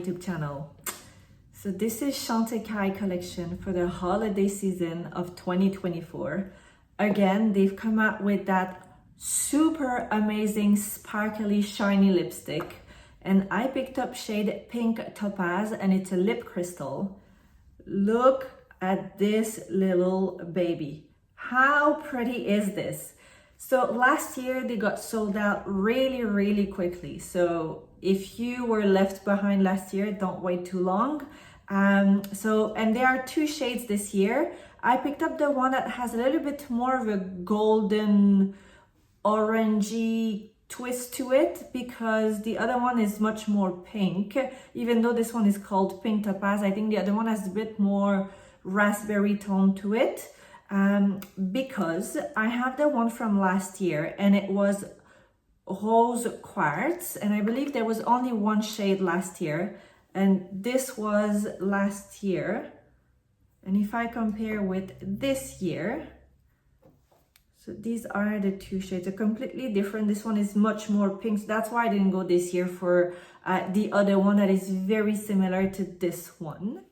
YouTube channel. So this is Chantecaille collection for the holiday season of 2024. Again, they've come out with that super amazing sparkly shiny lipstick, and I picked up shade Pink Topaz, and it's a lip crystal. Look at this little baby. How pretty is this? So last year they got sold out really quickly. So if you were left behind last year, don't wait too long. And there are two shades this year. I picked up the one that has a little bit more of a golden orangey twist to it, because the other one is much more pink. Even though this one is called Pink Topaz, I think the other one has a bit more raspberry tone to it. Because I have the one from last year and it was rose quartz, and I believe there was only one shade last year, and this was last year. And if I compare with this year, so these are the two shades, are completely different. This one is much more pink, so that's why I didn't go this year for the other one that is very similar to this one.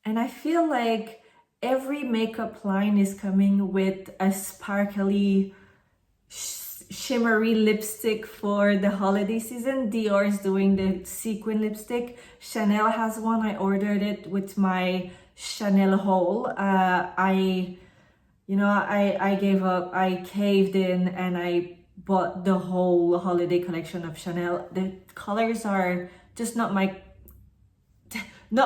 And I feel like every makeup line is coming with a sparkly, shimmery lipstick for the holiday season. Dior is doing the sequin lipstick. Chanel has one. I ordered it with my Chanel haul. I gave up. I caved in and I bought the whole holiday collection of Chanel. The colors are just not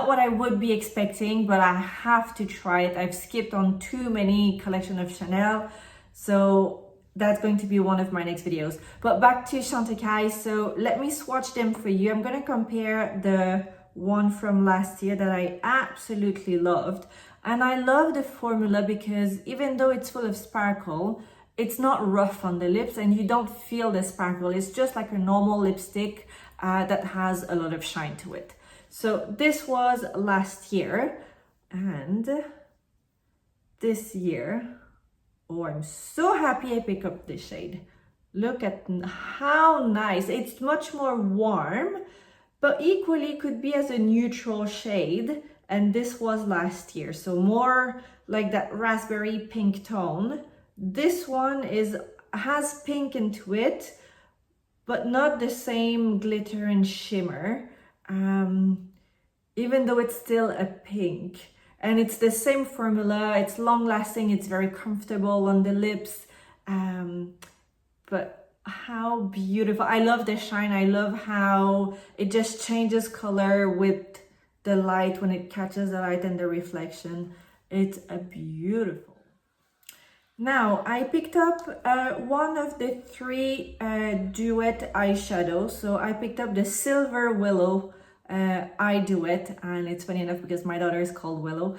what I would be expecting, but I have to try it. I've skipped on too many collection of Chanel, so that's going to be one of my next videos. But back to Chantecaille, so let me swatch them for you. I'm gonna compare the one from last year that I absolutely loved. And I love the formula because even though it's full of sparkle, it's not rough on the lips and you don't feel the sparkle. It's just like a normal lipstick that has a lot of shine to it. So this was last year, and this year, oh, I'm so happy I picked up this shade. Look at how nice. It's much more warm, but equally could be as a neutral shade. And this was last year, so more like that raspberry pink tone. This one has pink into it, but not the same glitter and shimmer. Even though it's still a pink, and it's the same formula, it's long lasting, it's very comfortable on the lips, but how beautiful. I love the shine. I love how it just changes color with the light when it catches the light and the reflection. It's a beautiful. Now I picked up one of the three duet eyeshadows. So I picked up the Silver Willow eye duet, and it's funny enough because my daughter is called Willow,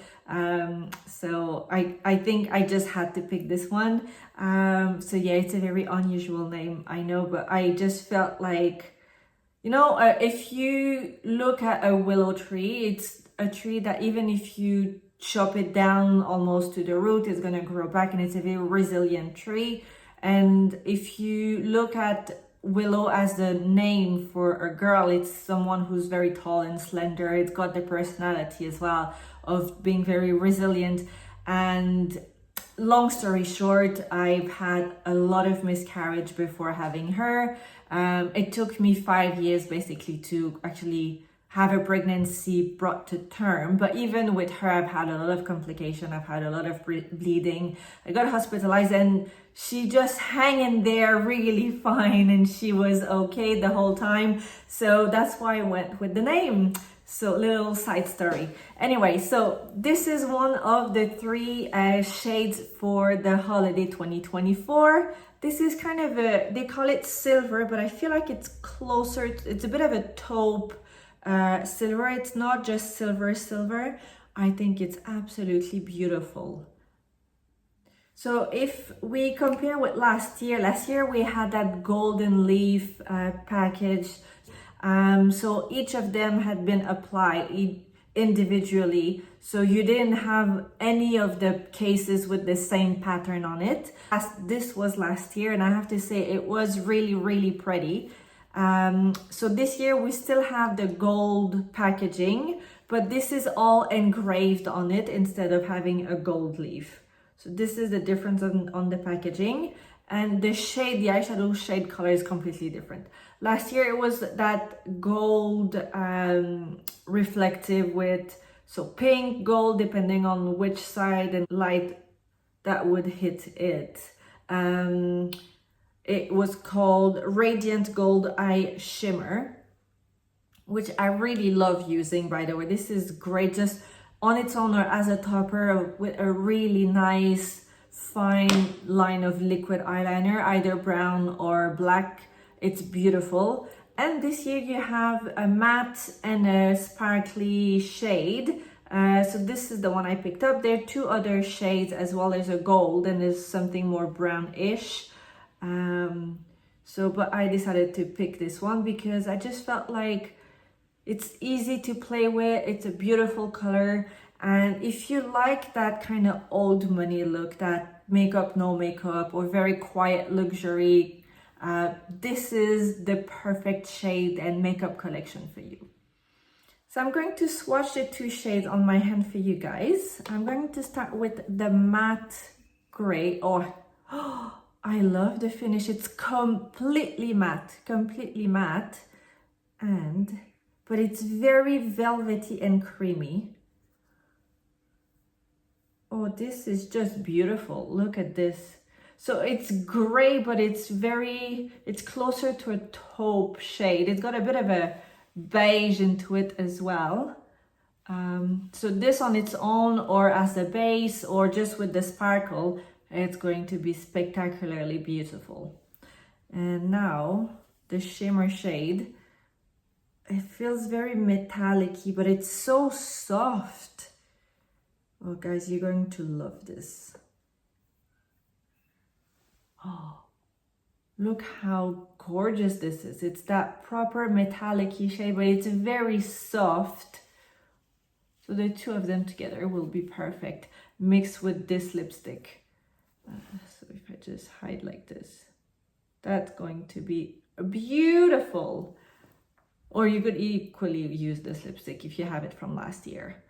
so I think I just had to pick this one. So yeah, it's a very unusual name, I know, but I just felt like, you know, if you look at a willow tree, it's a tree that even if you chop it down almost to the root, it's gonna grow back, and it's a very resilient tree. And if you look at Willow as the name for a girl, it's someone who's very tall and slender. It's got the personality as well of being very resilient. And long story short, I've had a lot of miscarriage before having her. It took me 5 years basically to actually have a pregnancy brought to term, but even with her, I've had a lot of complication. I've had a lot of bleeding. I got hospitalized, and she just hanging there really fine, and she was okay the whole time. So that's why I went with the name. So little side story. Anyway, so this is one of the three shades for the holiday 2024. This is kind of they call it silver, but I feel like it's closer. It's a bit of a taupe silver. It's not just silver. I think it's absolutely beautiful. So if we compare with last year we had that golden leaf package. So each of them had been applied individually. So you didn't have any of the cases with the same pattern on it. This was last year, and I have to say it was really, really pretty. So this year we still have the gold packaging, but this is all engraved on it instead of having a gold leaf. So this is the difference on the packaging, and the shade, the eyeshadow shade color is completely different. Last year it was that gold reflective with, so pink, gold, depending on which side and light that would hit it. It was called Radiant Gold Eye Shimmer, which I really love using, by the way. This is great just on its own or as a topper with a really nice fine line of liquid eyeliner, either brown or black. It's beautiful. And this year you have a matte and a sparkly shade. So this is the one I picked up. There are two other shades as well. There's a gold and there's something more brownish. But I decided to pick this one because I just felt like it's easy to play with. It's a beautiful color. And if you like that kind of old money look, that makeup, no makeup, or very quiet luxury, this is the perfect shade and makeup collection for you. So I'm going to swatch the two shades on my hand for you guys. I'm going to start with the matte gray. Oh, I love the finish. It's completely matte, but it's very velvety and creamy. Oh, this is just beautiful. Look at this. So it's gray, but it's closer to a taupe shade. It's got a bit of a beige into it as well. So this on its own or as a base or just with the sparkle, it's going to be spectacularly beautiful. And now the shimmer shade, it feels very metallic-y, but it's so soft. Oh guys, you're going to love this. Oh, look how gorgeous this is. It's that proper metallic-y shade, but it's very soft. So the two of them together will be perfect mixed with this lipstick. So if I just hide like this, that's going to be beautiful. Or you could equally use this lipstick if you have it from last year.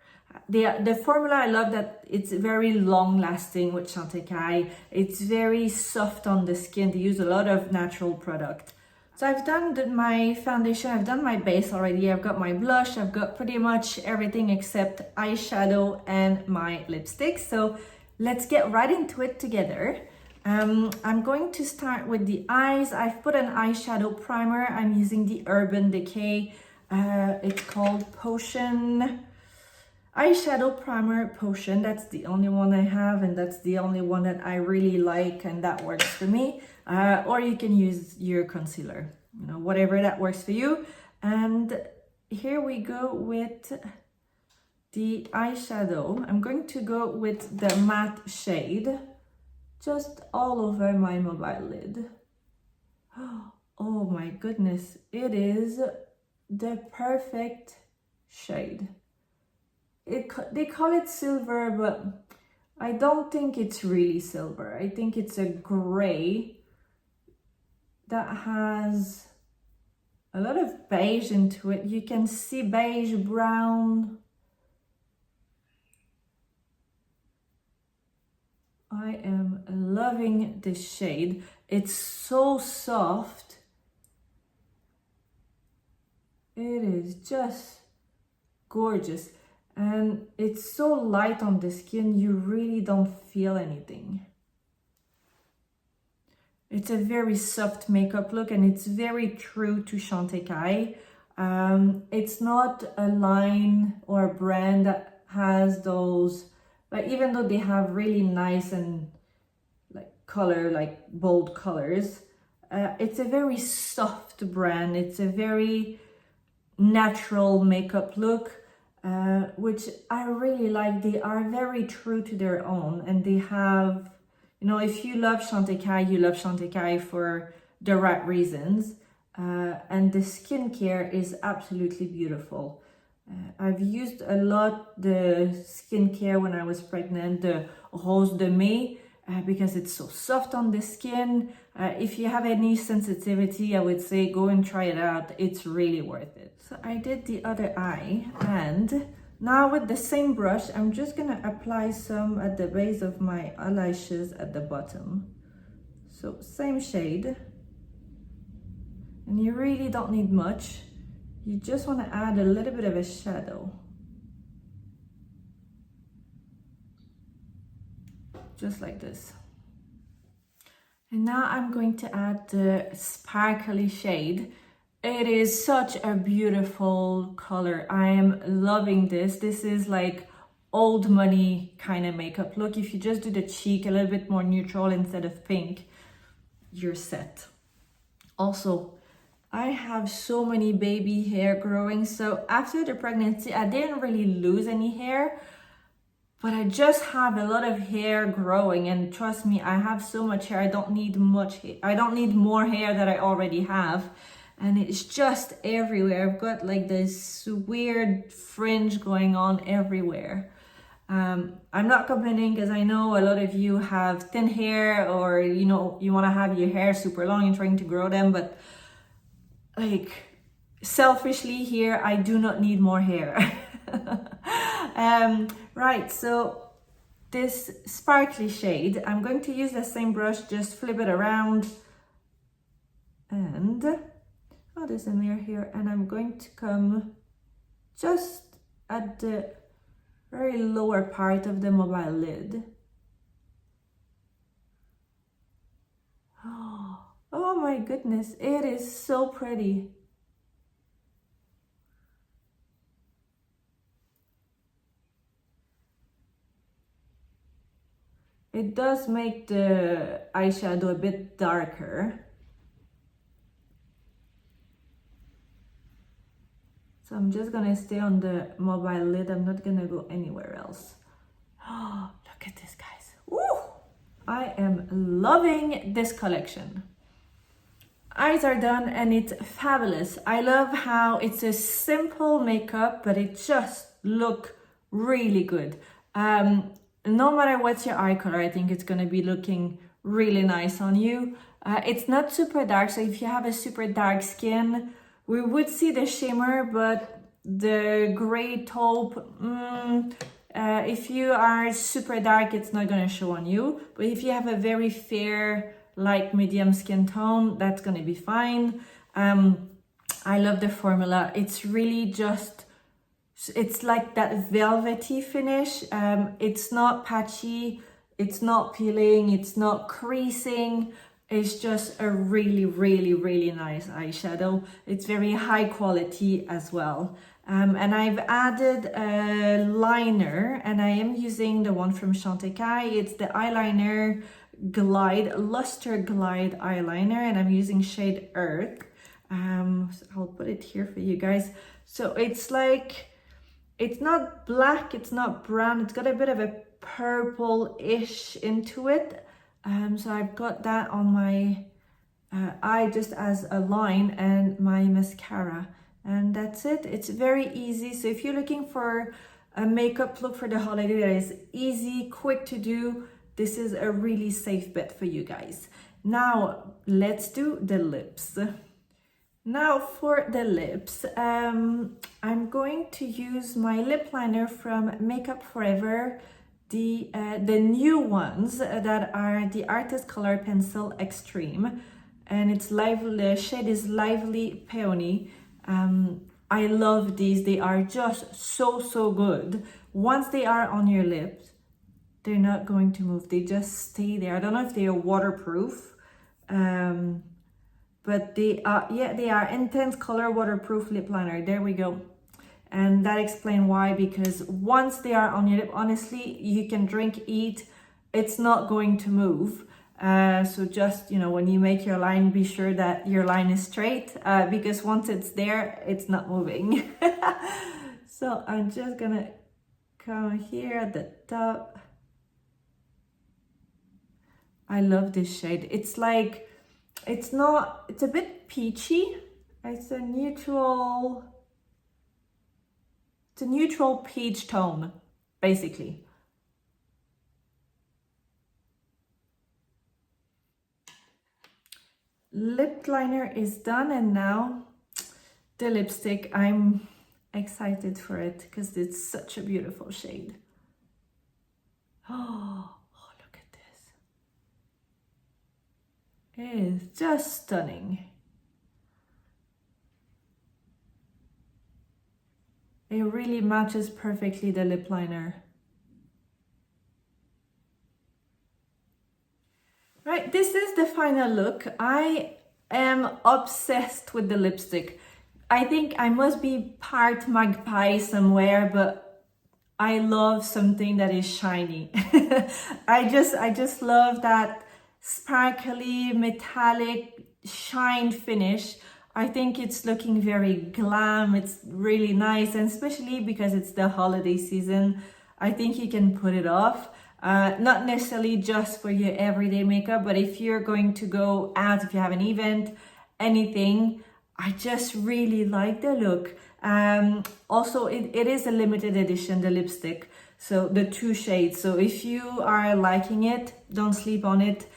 The formula, I love that it's very long lasting with Chantecaille. It's very soft on the skin. They use a lot of natural product. So I've done my foundation, I've done my base already. I've got my blush, I've got pretty much everything except eyeshadow and my lipstick. So let's get right into it together. I'm going to start with the eyes. I've put an eyeshadow primer. I'm using the Urban Decay. It's called Potion. Eyeshadow primer Potion. That's the only one I have, and that's the only one that I really like, and that works for me. Or you can use your concealer, whatever that works for you. And here we go with the eyeshadow. I'm going to go with the matte shade just all over my mobile lid. Oh my goodness, it is the perfect shade. They call it silver, but I don't think it's really silver. I think it's a gray that has a lot of beige into it. You can see beige, brown. I am loving this shade. It's so soft. It is just gorgeous. And it's so light on the skin, you really don't feel anything. It's a very soft makeup look, and it's very true to Chantecaille. It's not a line or a brand that has those, like, even though they have really nice and bold colors, it's a very soft brand. It's a very natural makeup look. Which I really like. They are very true to their own, and they have, if you love Chantecaille, you love Chantecaille for the right reasons. And the skincare is absolutely beautiful. I've used a lot the skincare when I was pregnant, the Rose de Mai, because it's so soft on the skin. If you have any sensitivity, I would say go and try it out. It's really worth it. So I did the other eye, and now with the same brush, I'm just gonna apply some at the base of my eyelashes at the bottom. So same shade. And you really don't need much. You just want to add a little bit of a shadow. Just like this. And now I'm going to add the sparkly shade. It is such a beautiful color. I am loving this. This is like old money kind of makeup look. If you just do the cheek a little bit more neutral instead of pink, you're set. Also, I have so many baby hair growing, so after the pregnancy I didn't really lose any hair, but I just have a lot of hair growing, and trust me, I have so much hair. I don't need much hair. I don't need more hair that I already have, and it's just everywhere. I've got like this weird fringe going on everywhere. I'm not complaining because I know a lot of you have thin hair, or you know, you want to have your hair super long and trying to grow them, but like selfishly here, I do not need more hair. Right, so this sparkly shade, I'm going to use the same brush, just flip it around, and oh, there's a mirror here, and I'm going to come just at the very lower part of the mobile lid. Oh my goodness, it is so pretty. It does make the eyeshadow a bit darker. So I'm just gonna stay on the mobile lid. I'm not gonna go anywhere else. Oh, look at this, guys. Woo! I am loving this collection. Eyes are done and it's fabulous. I love how it's a simple makeup, but it just looks really good. No matter what's your eye color, I think it's gonna be looking really nice on you. It's not super dark, so if you have a super dark skin, we would see the shimmer, but the gray taupe, if you are super dark, it's not gonna show on you. But if you have a very fair, light medium skin tone, that's gonna be fine. I love the formula. It's really just, it's like that velvety finish. It's not patchy, it's not peeling, it's not creasing. It's just a really, really, really nice eyeshadow. It's very high quality as well. And I've added a liner, and I am using the one from Chantecaille. It's the eyeliner glide, luster glide eyeliner, and I'm using shade Earth. So I'll put it here for you guys. So it's like, it's not black, it's not brown, it's got a bit of a purple-ish into it. So I've got that on my eye just as a line, and my mascara, and that's it. It's very easy. So if you're looking for a makeup look for the holiday that is easy, quick to do, this is a really safe bet for you guys. Now let's do the lips. Now for the lips, I'm going to use my lip liner from Makeup Forever, the new ones that are the Artist Color Pencil Extreme, and it's lively. The shade is Lively Peony. I love these. They are just so good. Once they are on your lips, they're not going to move. They just stay there. I don't know if they are waterproof, but they are, yeah, they are Intense Color Waterproof Lip Liner. There we go. And that explains why, because once they are on your lip, honestly, you can drink, eat, it's not going to move. So just, you know, when you make your line, be sure that your line is straight, because once it's there, it's not moving. So I'm just gonna come here at the top. I love this shade. It's like, it's not, it's a bit peachy. It's a neutral peach tone, basically. lip liner is done, and now the lipstick. I'm excited for it because it's such a beautiful shade. Oh, look at this. It is just stunning. It really matches perfectly the lip liner. Right, this is the final look. I am obsessed with the lipstick. I think I must be part magpie somewhere, but I love something that is shiny. I just love that sparkly, metallic, shine finish. I think it's looking very glam. It's really nice, and especially because it's the holiday season, I think you can put it off. Not necessarily just for your everyday makeup, but if you're going to go out, if you have an event, anything, I just really like the look. Also, it is a limited edition, the lipstick, so the 2 shades. So if you are liking it, don't sleep on it.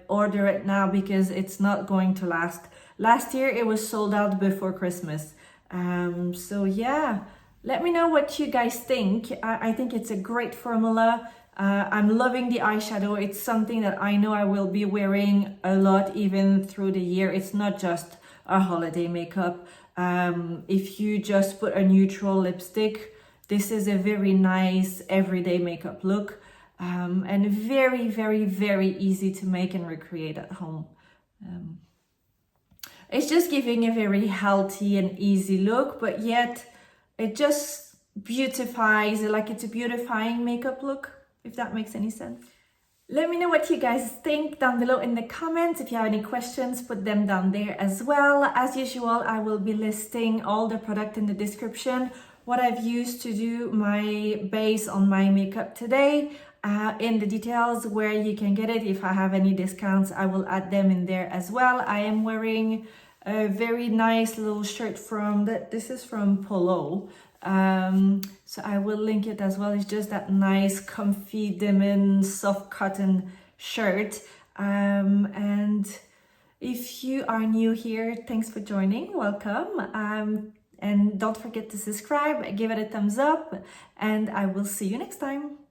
Order it now because it's not going to last. Last year it was sold out before Christmas. So yeah, let me know what you guys think. I think it's a great formula. I'm loving the eyeshadow. It's something that I know I will be wearing a lot even through the year. It's not just a holiday makeup. If you just put a neutral lipstick, this is a very nice everyday makeup look, and very, very, very easy to make and recreate at home. It's just giving a very healthy and easy look, but yet it just beautifies, like it's a beautifying makeup look, if that makes any sense. Let me know what you guys think down below in the comments. If you have any questions, put them down there as well. As usual, I will be listing all the product in the description, what I've used to do my base on my makeup today, in the details where you can get it. If I have any discounts, I will add them in there as well. I am wearing a very nice little shirt from this is from Polo. So I will link it as well. It's just that nice comfy denim soft cotton shirt. And if you are new here, thanks for joining, welcome. And don't forget to subscribe, give it a thumbs up, and I will see you next time.